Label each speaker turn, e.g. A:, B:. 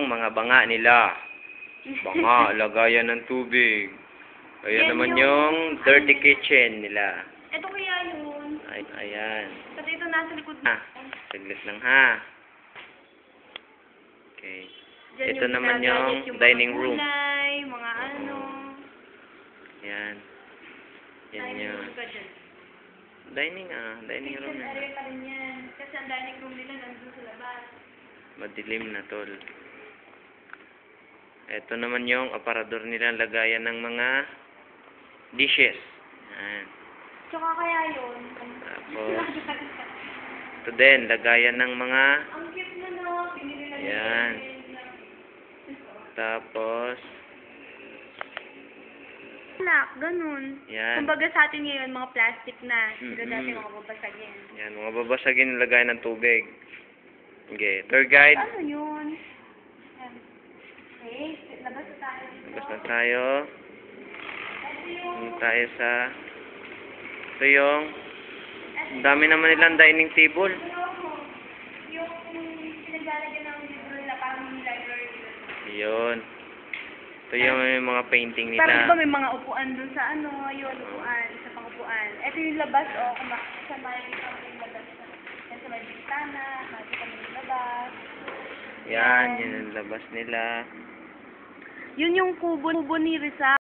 A: mga banga nila. Banga, lagayan ng tubig. Ayan naman yung dirty kitchen nila.
B: Ito kaya yun.
A: Ayan.
B: Kasi ito nasa likod
A: Ha, saglit lang ha. Okay.
B: Diyan
A: Ito naman yung dining room.
B: Gulay, mga ano.
A: Ayan. Yan
B: Dining
A: yun.
B: room ka dyan.
A: Dining room
B: Kitchen
A: na.
B: area pa rin yan. Kasi ang dining room nila nandun sa labas.
A: Madilim na tol. Ito naman yung aparador nila, lagayan ng mga dishes. Ayan.
B: Tsaka kaya yun.
A: Tapos, ito din, lagayan ng mga,
B: Ang cute na no. Pinili lang
A: ayan. Tapos,
B: Black, ganun.
A: yan.
B: Kumbaga sa atin ngayon, mga plastic na. Pero
A: Mm-mm.
B: dati mga babasagin.
A: Yan, mga babasagin yung lagayan ng tubig. Okay, tour guide.
B: Ano yun? Okay, labas na tayo dito.
A: Labas na tayo.
B: Ito yung,
A: Ano tayo sa, ito yung, ang dami naman nilang dining table.
B: yung pinaglalagyan ng libro nila, parang yung library nila.
A: Yun. Ito yung mga painting nila.
B: Parang iba may mga upuan dun sa ano, yun, upuan, isa pang upuan. Ito yung labas, sa makikita mo yung labas. Yan sa may bintana, makikita mo yung labas.
A: Yan, yun ang labas nila.
B: Yun yung kubo ni Rizal.